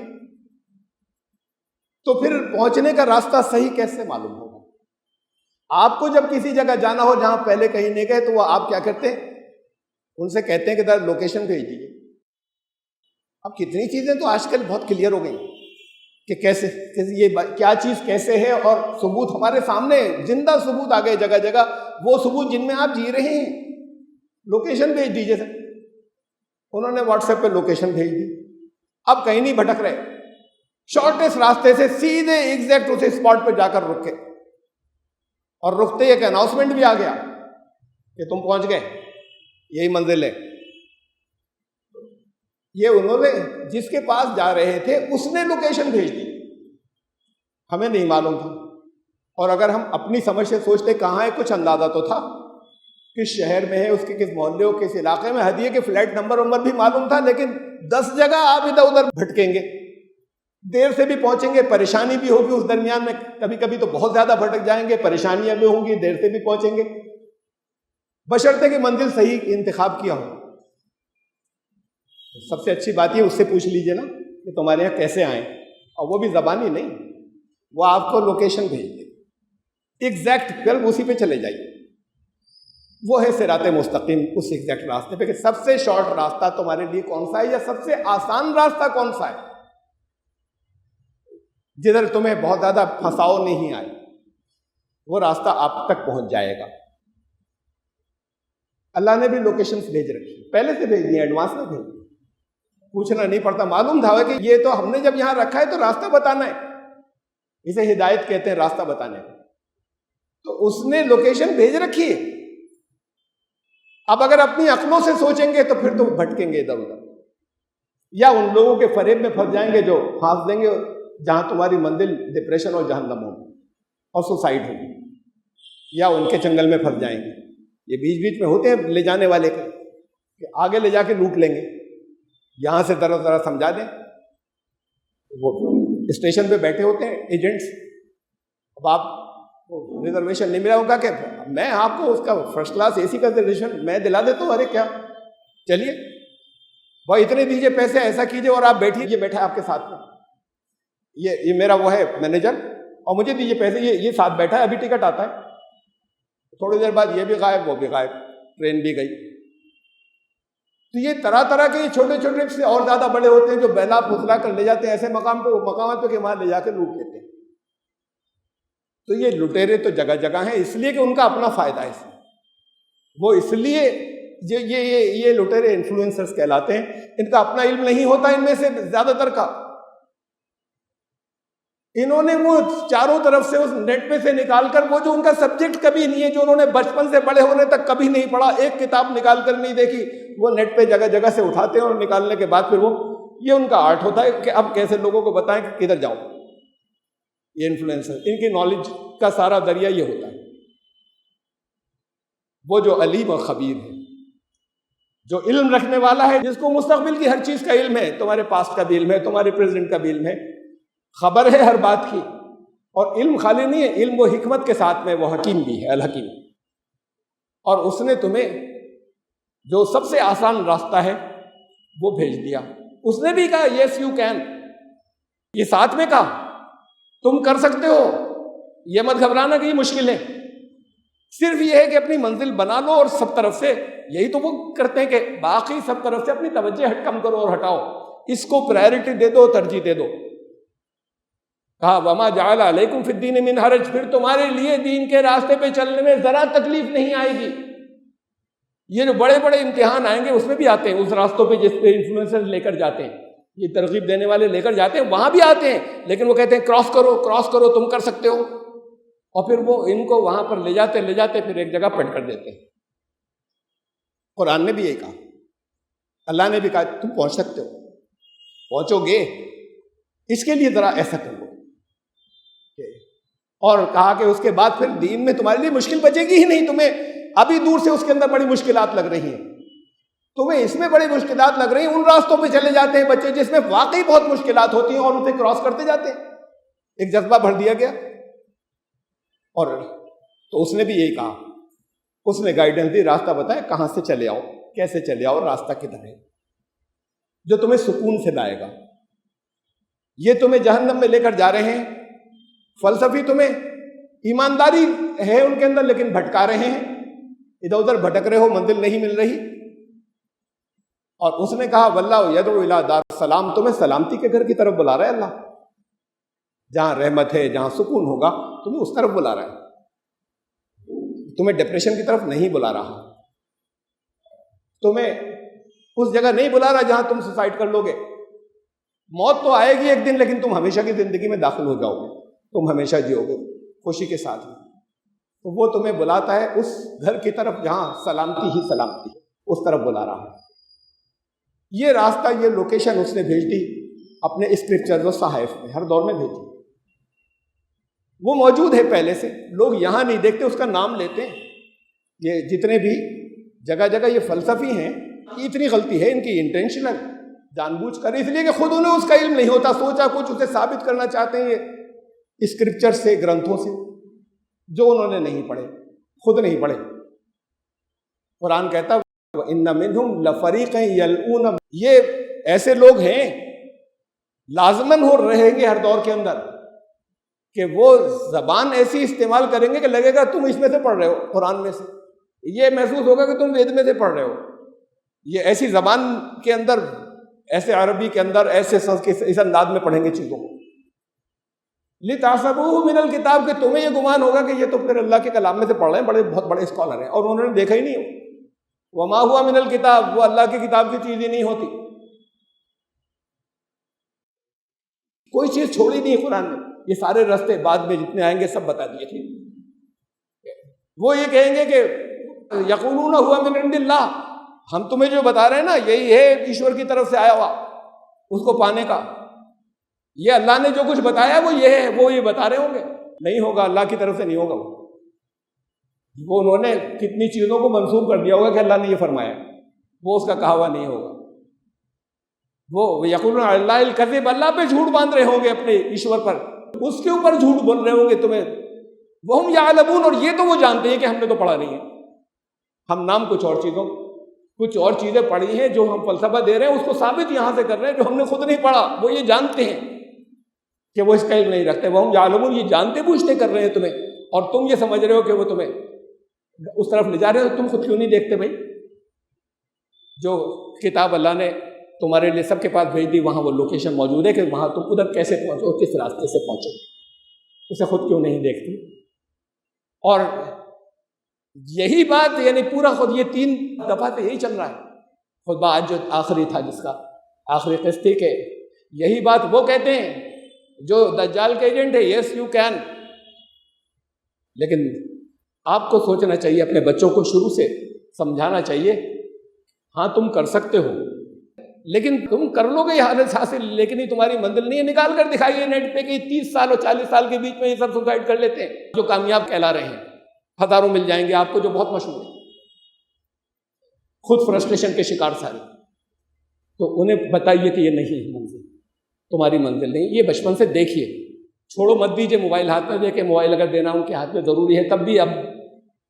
Speaker 3: تو پھر پہنچنے کا راستہ صحیح کیسے معلوم ہوگا؟ آپ کو جب کسی جگہ جانا ہو جہاں پہلے کہیں نہیں گئے تو وہ آپ کیا کرتے ہیں؟ ان سے کہتے ہیں کہ ذرا لوکیشن بھیج دیجیے۔ اب کتنی چیزیں تو آج کل بہت کلیئر ہو گئی کہ کیسے یہ کیا چیز کیسے ہے، اور ثبوت ہمارے سامنے، زندہ ثبوت آ گئے جگہ جگہ، وہ ثبوت جن میں آپ جی رہے ہیں، لوکیشن بھیج دیجیے سر۔ انہوں نے واٹس ایپ پہ لوکیشن بھیج دی، اب کہیں نہیں بھٹک رہے، شارٹیسٹ راستے سے سیدھے ایگزیکٹ اسے اسپاٹ پہ جا کر رکے، اور رکتے ایک اناؤنسمنٹ بھی آ گیا کہ تم پہنچ گئے، یہی منزل ہے۔ یہ انہوں نے جس کے پاس جا رہے تھے اس نے لوکیشن بھیج دی، ہمیں نہیں معلوم تھا. اور اگر ہم اپنی سمجھ سے سوچتے کہاں ہے، کچھ اندازہ تو تھا، کس شہر میں ہے، اس کے کس محلے ہو، کس علاقے میں. ہدیے کے فلیٹ نمبر بھی معلوم تھا، لیکن 10 جگہ آپ ادھر ادھر بھٹکیں گے، دیر سے بھی پہنچیں گے، پریشانی بھی ہوگی اس درمیان میں، کبھی کبھی تو بہت زیادہ بھٹک جائیں گے، پریشانیاں بھی ہوں گی، دیر سے بھی پہنچیں گے، بشرطے کہ منزل صحیح انتخاب کیا ہو. سب سے اچھی بات یہ اس سے پوچھ لیجئے نا کہ تمہارے یہاں کیسے آئیں، اور وہ بھی زبانی نہیں، وہ آپ کو لوکیشن بھیج دے ایگزیکٹ، پھر اسی پہ چلے جائیے. وہ ہے صراط مستقیم، اس ایگزیکٹ راستے پہ کہ سب سے شارٹ راستہ تمہارے لیے کون سا ہے، یا سب سے آسان راستہ کون سا ہے جدھر تمہیں بہت زیادہ پھنساؤ نہیں آئے. وہ راستہ آپ تک پہنچ جائے گا. اللہ نے بھی لوکیشنز بھیج رکھی، پہلے سے بھیج دی، ایڈوانس میں بھیج دی، پوچھنا نہیں پڑتا. معلوم تھا کہ یہ تو ہم نے جب یہاں رکھا ہے تو راستہ بتانا ہے، اسے ہدایت کہتے ہیں، راستہ بتانے کو. تو اس نے لوکیشن بھیج رکھی ہے. اب اگر اپنی عقلوں سے سوچیں گے تو پھر تو بھٹکیں گے ادھر ادھر، یا ان لوگوں کے فریب میں پھنس جائیں گے جو پھانس دیں گے، جہاں تمہاری منزل ڈپریشن اور جہنم ہوگی اور سوسائڈ ہوگی، یا ان کے چنگل میں پھنس جائیں گے. یہ بیچ بیچ میں ہوتے ہیں لے جانے والے کے، کہ آگے لے جا کے لوٹ لیں گے، یہاں سے ذرا سمجھا دیں. وہ اسٹیشن پہ بیٹھے ہوتے ہیں ایجنٹس، اب آپ ریزرویشن نہیں ملا ہوگا کہ میں آپ کو اس کا فرسٹ کلاس اے سی کا ریزرویشن میں دلا دیتا ہوں. ارے کیا، چلیے بھائی اتنے دیجیے پیسے، ایسا کیجیے اور آپ بیٹھیے، یہ بیٹھا آپ کے ساتھ میں، یہ میرا وہ ہے مینیجر، اور مجھے دیجیے پیسے، یہ ساتھ بیٹھا ہے، ابھی ٹکٹ آتا ہے. تھوڑی دیر بعد یہ بھی غائب، وہ بھی غائب، ٹرین بھی گئی. تو یہ طرح طرح کے چھوٹے چھوٹے سے اور زیادہ بڑے ہوتے ہیں جو بہلا پھسلا کر لے جاتے ہیں ایسے مقام پہ، مقامات پہ کہ وہاں لے جا کے لوٹ لیتے ہیں. تو یہ لٹیرے تو جگہ جگہ ہیں، اس لیے کہ ان کا اپنا فائدہ ہے اس میں. وہ اس لیے یہ لٹیرے انفلوئنسرز کہلاتے ہیں. ان کا اپنا علم نہیں ہوتا ان میں سے زیادہ تر کا. انہوں نے وہ چاروں طرف سے اس نیٹ پہ سے نکال کر، وہ جو ان کا سبجیکٹ کبھی نہیں ہے، جو انہوں نے بچپن سے بڑے ہونے تک کبھی نہیں پڑھا، ایک کتاب نکال کر نہیں دیکھی، وہ نیٹ پہ جگہ جگہ سے اٹھاتے ہیں، اور نکالنے کے بعد پھر وہ یہ ان کا آرٹ ہوتا ہے کہ اب کیسے لوگوں کو بتائیں کہ کدھر جاؤ. یہ انفلوئنسر، ان کی نالج کا سارا ذریعہ یہ ہوتا ہے. وہ جو علیم اور خبیر ہے، جو علم رکھنے والا ہے، جس کو مستقبل کی ہر چیز کا علم ہے، تمہارے پاسٹ کا بھی علم ہے، تمہارے پریزنٹ کا بھی علم ہے، خبر ہے ہر بات کی. اور علم خالی نہیں ہے، علم وہ حکمت کے ساتھ میں، وہ حکیم بھی ہے، الحکیم. اور اس نے تمہیں جو سب سے آسان راستہ ہے وہ بھیج دیا. اس نے بھی کہا یس یو کین، یہ ساتھ میں کہا تم کر سکتے ہو، یہ مت گھبرانا کہ یہ مشکل ہے. صرف یہ ہے کہ اپنی منزل بنا لو، اور سب طرف سے یہی تو وہ کرتے ہیں کہ باقی سب طرف سے اپنی توجہ کم کرو اور ہٹاؤ، اس کو پرائرٹی دے دو، ترجیح دے دو. کہا وما جعل علیکم فی الدین من حرج، پھر تمہارے لیے دین کے راستے پہ چلنے میں ذرا تکلیف نہیں آئے گی. یہ جو بڑے بڑے امتحان آئیں گے اس میں بھی آتے ہیں، اس راستوں پہ جس پہ انفلوئنسر لے کر جاتے ہیں، یہ ترغیب دینے والے لے کر جاتے ہیں، وہاں بھی آتے ہیں، لیکن وہ کہتے ہیں کراس کرو، تم کر سکتے ہو. اور پھر وہ ان کو وہاں پر لے جاتے پھر ایک جگہ پٹ کر دیتے ہیں. قرآن نے بھی یہی کہا، اللہ نے بھی کہا تم پہنچ سکتے ہو، پہنچو گے، اس کے لیے ذرا ایسا کرو. اور کہا کہ اس کے بعد پھر دین میں تمہارے لیے مشکل بچے گی ہی نہیں. تمہیں ابھی دور سے اس کے اندر بڑی مشکلات لگ رہی ہیں، تمہیں اس میں بڑی مشکلات لگ رہی ہیں، ان راستوں پہ چلے جاتے ہیں بچے جس میں واقعی بہت مشکلات ہوتی ہیں، اور اسے کراس کرتے جاتے ہیں. ایک جذبہ بھر دیا گیا. اور تو اس نے بھی یہی کہا، اس نے گائیڈنس دی، راستہ بتایا کہاں سے چلے آؤ، کیسے چلے آؤ، راستہ کدھر ہے جو تمہیں سکون سے لائے گا. یہ تمہیں جہنم میں لے کر جا رہے ہیں. فلسفی تمہیں ایمانداری ہے ان کے اندر، لیکن بھٹکا رہے ہیں، ادھر ادھر بھٹک رہے ہو، منزل نہیں مل رہی. اور اس نے کہا واللہ یدعو الی دار السلام، تمہیں سلامتی کے گھر کی طرف بلا رہا ہے اللہ، جہاں رحمت ہے، جہاں سکون ہوگا، تمہیں اس طرف بلا رہا ہے. تمہیں ڈپریشن کی طرف نہیں بلا رہا، تمہیں اس جگہ نہیں بلا رہا جہاں تم سوسائڈ کر لو گے. موت تو آئے گی ایک دن، لیکن تم ہمیشہ کی زندگی میں داخل ہو جاؤ گے، تم ہمیشہ جیو گے خوشی کے ساتھ. تو وہ تمہیں بلاتا ہے اس گھر کی طرف جہاں سلامتی ہی سلامتی، اس طرف بلا رہا ہے. یہ راستہ، یہ لوکیشن اس نے بھیج دی اپنے اسکرپچر و صحائف میں، ہر دور میں بھیجی، وہ موجود ہے پہلے سے، لوگ یہاں نہیں دیکھتے، اس کا نام لیتے ہیں۔ یہ جتنے بھی جگہ جگہ یہ فلسفی ہیں، یہ اتنی غلطی ہے ان کی، انٹینشنل، جان بوجھ کر، اس لیے کہ خود انہیں اس کا علم نہیں ہوتا، سوچا کچھ، اسے ثابت کرنا چاہتے ہیں یہ اسکرپچر سے، گرنتھوں سے، جو انہوں نے نہیں پڑھے، خود نہیں پڑھے۔ قرآن کہتا وَإِنَّ مِنْهُمْ لَفَرِيقًا يَلْؤُونَ، یہ ایسے لوگ ہیں لازماً ہو رہیں گے ہر دور کے اندر کہ وہ زبان ایسی استعمال کریں گے کہ لگے گا تم اس میں سے پڑھ رہے ہو، قرآن میں سے، یہ محسوس ہوگا کہ تم وید میں سے پڑھ رہے ہو۔ یہ ایسی زبان کے اندر، ایسے عربی کے اندر، ایسے اس انداز میں پڑھیں گے چیزوں کو۔ لِتَحْسَبُوهُ مِنَ الْكِتَابِ، کہ تمہیں یہ گمان ہوگا کہ یہ تو پھر اللہ کے کلام میں سے پڑھ رہے ہیں، بہت بڑے اسکالر ہیں، اور انہوں نے دیکھا ہی نہیں ہو۔ وَمَا هُوَ مِنَ الْكِتَابِ، وہ اللہ کی کتاب کی چیز ہی نہیں ہوتی، کوئی چیز چھوڑی نہیں قرآن نے۔ یہ سارے راستے بعد میں جتنے آئیں گے سب بتا دیے تھے۔ وہ یہ کہیں گے کہ یقولون ہوا من عند اللہ، ہم تمہیں جو بتا رہے ہیں نا یہی ہے ایشور کی طرف سے آیا ہوا، اس کو پانے کا، یہ اللہ نے جو کچھ بتایا وہ یہ ہے، وہ یہ بتا رہے ہوں گے، نہیں ہوگا، اللہ کی طرف سے نہیں ہوگا۔ وہ انہوں نے کتنی چیزوں کو منسوب کر دیا ہوگا کہ اللہ نے یہ فرمایا، وہ اس کا کہا ہوا نہیں ہوگا۔ وہ یقولون علی اللہ الکذب، اللہ پہ جھوٹ باندھ رہے ہوں گے، اپنے ایشور پر، اس کے اوپر جھوٹ بول رہے ہوں گے تمہیں۔ وہم یعلمون، اور یہ تو وہ جانتے ہیں کہ ہم نے تو پڑھا نہیں ہے، ہم نام کچھ اور چیزوں، کچھ اور چیزیں پڑھی ہیں جو ہم فلسفہ دے رہے ہیں، اس کو ثابت یہاں سے کر رہے ہیں جو ہم نے خود نہیں پڑھا۔ وہ یہ جانتے ہیں کہ وہ اس کا علم نہیں رکھتے، وہم یعلمون، یہ جانتے بوجھتے کر رہے ہیں تمہیں، اور تم یہ سمجھ رہے ہو کہ وہ تمہیں اس طرف لے جا رہے ہو۔ تم خود کیوں نہیں دیکھتے بھائی؟ جو کتاب اللہ نے تمہارے لیے سب کے پاس بھیج دی، وہاں وہ لوکیشن موجود ہے کہ وہاں تم ادھر کیسے پہنچو، کس راستے سے پہنچو، اسے خود کیوں نہیں دیکھتی؟ اور یہی بات، یعنی پورا خود یہ 3 دفعہ سے یہی چل رہا ہے۔ خطبہ آج جو آخری تھا، جس کا آخری قسط تھی، کہ یہی بات وہ کہتے ہیں جو دجال کے ایجنٹ ہے، یس یو کین۔ لیکن آپ کو سوچنا چاہیے، اپنے بچوں کو شروع سے سمجھانا چاہیے، ہاں تم کر سکتے ہو، لیکن تم کر لو گے یہ حالت حاصل، لیکن یہ تمہاری منزل نہیں ہے۔ نکال کر دکھائیے نیٹ پہ کہ 30 سال اور 40 سال کے بیچ میں یہ سب سوسائڈ کر لیتے ہیں جو کامیاب کہلا رہے ہیں، ہزاروں مل جائیں گے آپ کو جو بہت مشہور ہیں، خود فرسٹریشن کے شکار سارے۔ تو انہیں بتائیے کہ یہ نہیں ہے منزل، تمہاری منزل نہیں، یہ بچپن سے دیکھیے، چھوڑو مت دیجیے موبائل ہاتھ میں دے کے، موبائل اگر دینا ان کے ہاتھ میں ضروری ہے تب بھی، اب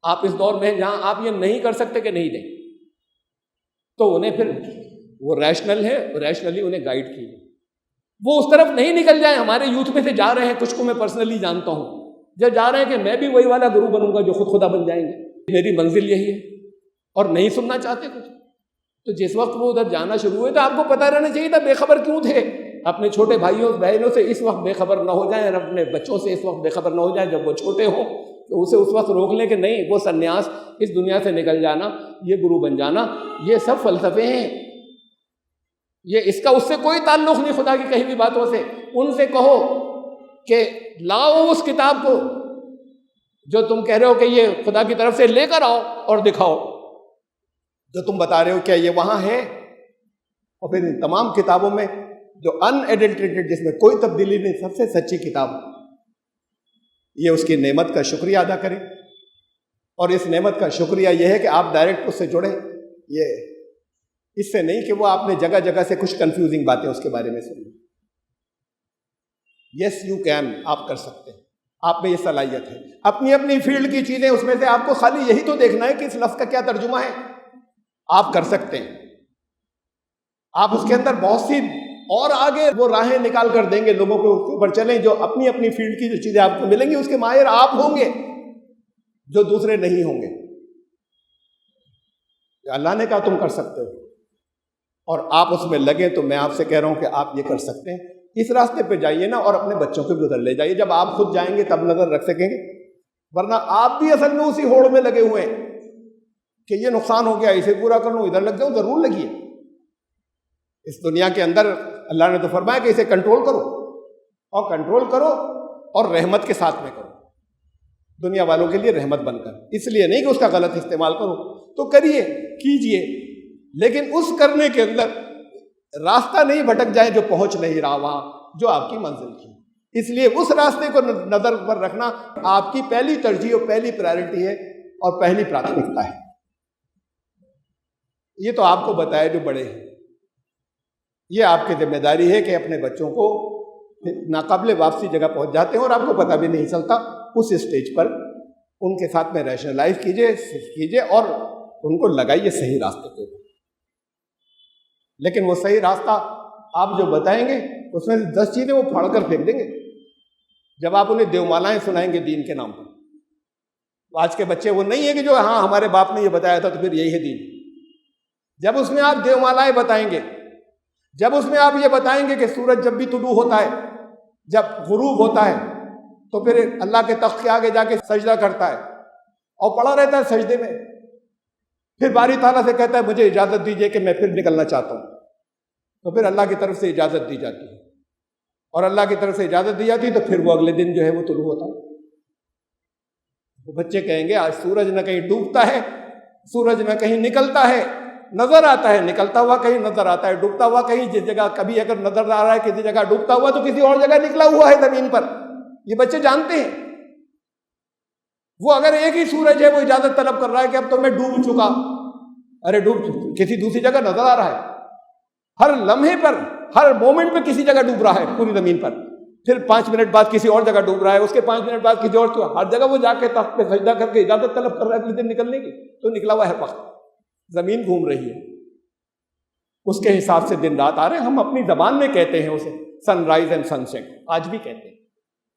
Speaker 3: آپ اس دور میں جہاں آپ یہ نہیں کر سکتے کہ نہیں دیں، تو انہیں پھر وہ ریشنل ہے، ریشنلی انہیں گائیڈ کیجیے، وہ اس طرف نہیں نکل جائیں۔ ہمارے یوتھ میں سے جا رہے ہیں، کچھ کو میں پرسنلی جانتا ہوں، جب جا رہے ہیں کہ میں بھی وہی والا گرو بنوں گا جو خود خدا بن جائیں گے، میری منزل یہی ہے، اور نہیں سننا چاہتے کچھ۔ تو جس وقت وہ ادھر جانا شروع ہوئے تو آپ کو پتہ رہنا چاہیے تھا، بے خبر کیوں تھے؟ اپنے چھوٹے بھائیوں بہنوں سے اس وقت بے خبر نہ ہو جائیں، اور اپنے بچوں سے اس وقت بے خبر نہ ہو جائیں جب وہ چھوٹے ہوں، تو اسے اس وقت روک لیں کہ نہیں، وہ سنیاس، اس دنیا سے نکل جانا، یہ گرو بن جانا، یہ سب فلسفے ہیں، یہ اس کا اس سے کوئی تعلق نہیں خدا کی کہیں بھی باتوں سے۔ ان سے کہو کہ لاؤ اس کتاب کو جو تم کہہ رہے ہو کہ یہ خدا کی طرف سے، لے کر آؤ اور دکھاؤ جو تم بتا رہے ہو، کیا یہ وہاں ہے؟ اور پھر ان تمام کتابوں میں جو ان ایڈلٹریٹڈ، جس میں کوئی تبدیلی نہیں، سب سے سچی کتاب، یہ اس کی نعمت کا شکریہ ادا کریں، اور اس نعمت کا شکریہ یہ ہے کہ آپ ڈائریکٹ اس سے جڑیں، یہ اس سے نہیں کہ وہ آپ نے جگہ جگہ سے کچھ کنفیوزنگ باتیں اس کے بارے میں سنی۔ یس یو کین، آپ کر سکتے ہیں، آپ میں یہ صلاحیت ہے۔ اپنی اپنی فیلڈ کی چیزیں، اس میں سے آپ کو خالی یہی تو دیکھنا ہے کہ اس لفظ کا کیا ترجمہ ہے، آپ کر سکتے ہیں۔ آپ اس کے اندر بہت سی اور آگے وہ راہیں نکال کر دیں گے لوگوں کو، اس کے اوپر چلیں، جو اپنی اپنی فیلڈ کی جو چیزیں آپ کو ملیں گی اس کے ماہر آپ ہوں گے جو دوسرے نہیں ہوں گے۔ اللہ نے کہا تم کر سکتے ہو، اور آپ اس میں لگیں، تو میں آپ سے کہہ رہا ہوں کہ آپ یہ کر سکتے ہیں۔ اس راستے پہ جائیے نا، اور اپنے بچوں کو بھی ادھر لے جائیے۔ جب آپ خود جائیں گے تب نظر رکھ سکیں گے، ورنہ آپ بھی اصل میں اسی ہوڑ میں لگے ہوئے ہیں کہ یہ نقصان ہو گیا، اسے پورا کر لوں، ادھر لگ جاؤں۔ ضرور لگیے، اس دنیا کے اندر اللہ نے تو فرمایا کہ اسے کنٹرول کرو، اور کنٹرول کرو اور رحمت کے ساتھ میں کرو، دنیا والوں کے لیے رحمت بن کر، اس لیے نہیں کہ اس کا غلط استعمال کرو۔ تو کریے، کیجئے، لیکن اس کرنے کے اندر راستہ نہیں بھٹک جائیں جو پہنچ نہیں رہا وہاں جو آپ کی منزل تھی. اس لیے اس راستے کو نظر پر رکھنا آپ کی پہلی ترجیح اور پہلی پرائرٹی ہے اور پہلی پراتھمکتا ہے. یہ تو آپ کو بتایا جو بڑے ہیں. یہ آپ کی ذمہ داری ہے کہ اپنے بچوں کو ناقابل واپسی جگہ پہنچ جاتے ہیں اور آپ کو پتہ بھی نہیں چلتا، اس اسٹیج پر ان کے ساتھ میں ریشنلائز کیجئے اور ان کو لگائیے صحیح راستے پہ. لیکن وہ صحیح راستہ آپ جو بتائیں گے اس میں 10 چیزیں وہ پھاڑ کر پھینک دیں گے. جب آپ انہیں دیومالائیں سنائیں گے دین کے نام پر. آج کے بچے وہ نہیں ہے کہ جو ہاں ہمارے باپ نے یہ بتایا تھا تو پھر یہی ہے دین. جب اس میں آپ دیومالائیں بتائیں گے، جب اس میں آپ یہ بتائیں گے کہ سورج جب بھی طلوع ہوتا ہے، جب غروب ہوتا ہے تو پھر اللہ کے تخت کے آگے جا کے سجدہ کرتا ہے اور پڑا رہتا ہے سجدے میں، پھر باری تعالیٰ سے کہتا ہے مجھے اجازت دیجیے کہ میں پھر نکلنا چاہتا ہوں، تو پھر اللہ کی طرف سے اجازت دی جاتی ہے. اور اللہ کی طرف سے اجازت دی جاتی ہے تو پھر وہ اگلے دن جو ہے وہ طلوع ہوتا ہے. وہ بچے کہیں گے آج سورج نہ کہیں ڈوبتا ہے، سورج نہ کہیں نکلتا ہے، نظر آتا ہے نکلتا ہوا کہیں نظر آتا ہے، ڈوبتا ہوا کہیں جس جگہ کبھی اگر نظر آ رہا ہے کسی جگہ ڈوبتا ہوا تو کسی اور جگہ نکلا ہوا ہے زمین پر. یہ بچے جانتے ہیں. وہ اگر ایک ہی سورج ہے وہ اجازت طلب کر رہا ہے کہ اب تو میں ڈوب چکا، ارے ڈوب کسی دوسری جگہ نظر آ رہا ہے. ہر لمحے پر ہر مومنٹ پہ کسی جگہ ڈوب رہا ہے پوری زمین پر، پھر 5 منٹ بعد کسی اور جگہ ڈوب رہا ہے، اس کے 5 منٹ بعد کسی اور ہر جگہ وہ جا کے تخت پہ سجدہ کر کے اجازت طلب کر رہا ہے کسی دن نکلنے کی، تو نکلا ہوا ہے ہر وقت. زمین گھوم رہی ہے، اس کے حساب سے دن رات آ رہے ہیں. ہم اپنی زبان میں کہتے ہیں اسے سن رائز اینڈ سن سیٹ، آج بھی کہتے ہیں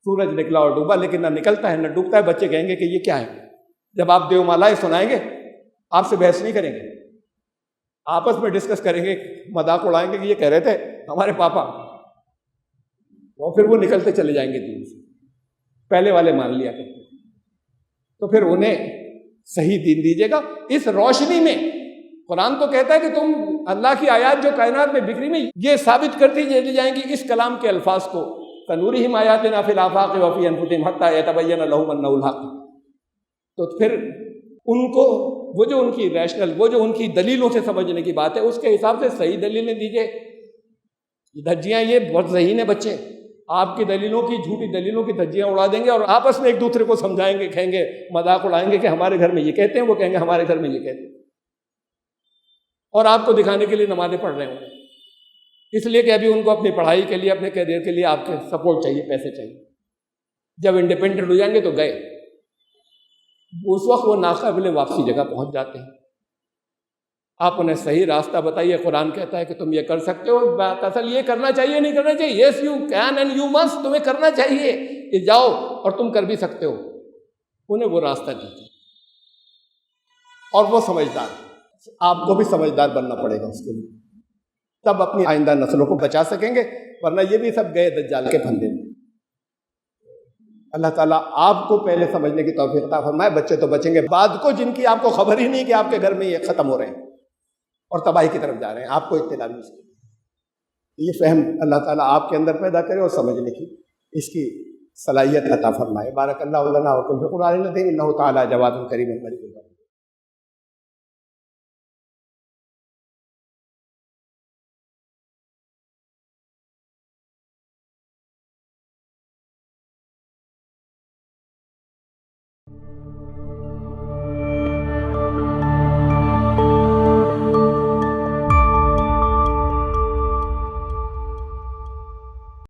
Speaker 3: سورج نکلا اور ڈوبا، لیکن نہ نکلتا ہے نہ ڈوبتا ہے. بچے کہیں گے کہ یہ کیا ہے. جب آپ دیومالائیں سنائیں گے آپ سے بحث نہیں کریں گے، آپس میں ڈسکس کریں گے، مذاق اڑائیں گے کہ یہ کہہ رہے تھے ہمارے پاپا، اور پھر وہ نکلتے چلے جائیں گے دین سے. پہلے والے مان لیا کرتے. تو پھر انہیں صحیح دین دیجیے گا. اس روشنی میں قرآن تو کہتا ہے کہ تم اللہ کی آیات جو کائنات میں بکھری میں یہ ثابت کرتی چلی جائیں گی اس کلام کے الفاظ کو، سنورہم آیاتنا فی الآفاق وفی انفسہم حتی یتبین لہم انہ الحق. تو پھر ان کو وہ جو ان کی ریشنل، وہ جو ان کی دلیلوں سے سمجھنے کی بات ہے اس کے حساب سے صحیح دلیلیں دیجیے. دھجیاں یہ بہت ذہین ہیں بچے، آپ کی دلیلوں کی جھوٹی دلیلوں کی دھجیاں اڑا دیں گے اور آپس میں ایک دوسرے کو سمجھائیں گے، کہیں گے مذاق اڑائیں گے کہ ہمارے گھر میں یہ کہتے ہیں، وہ کہیں گے ہمارے گھر میں یہ کہتے ہیں، اور آپ کو دکھانے کے لیے نمازیں پڑھ رہے ہوں گے، اس لیے کہ ابھی ان کو اپنی پڑھائی کے لیے اپنے کیریئر کے لیے آپ کے سپورٹ چاہیے، پیسے چاہیے. جب انڈیپینڈنٹ ہو جائیں گے تو گئے، اس وقت وہ ناقابل واپسی جگہ پہنچ جاتے ہیں. آپ انہیں صحیح راستہ بتائیے. قرآن کہتا ہے کہ تم یہ کر سکتے ہو، بات اصل یہ کرنا چاہیے نہیں کرنا چاہیے. Yes you can and you must, تمہیں کرنا چاہیے، یہ جاؤ اور تم کر بھی سکتے ہو. انہیں وہ راستہ دیجیے اور وہ سمجھدار. آپ کو بھی سمجھدار بننا پڑے گا اس کے لیے، تب اپنی آئندہ نسلوں کو بچا سکیں گے، ورنہ یہ بھی سب گئے دجال کے پھندے میں. اللہ تعالیٰ آپ کو پہلے سمجھنے کی توفیق عطا فرمائے. بچے تو بچیں گے، بعد کو جن کی آپ کو خبر ہی نہیں کہ آپ کے گھر میں یہ ختم ہو رہے ہیں اور تباہی کی طرف جا رہے ہیں، آپ کو اطلاع نہیں ہے. یہ فہم اللہ تعالیٰ آپ کے اندر پیدا کرے اور سمجھنے کی اس کی صلاحیت عطا فرمائے. بارک اللہ لنا و لکم فی القرآن العظیم انہ تعالیٰ جواد کریم مجید.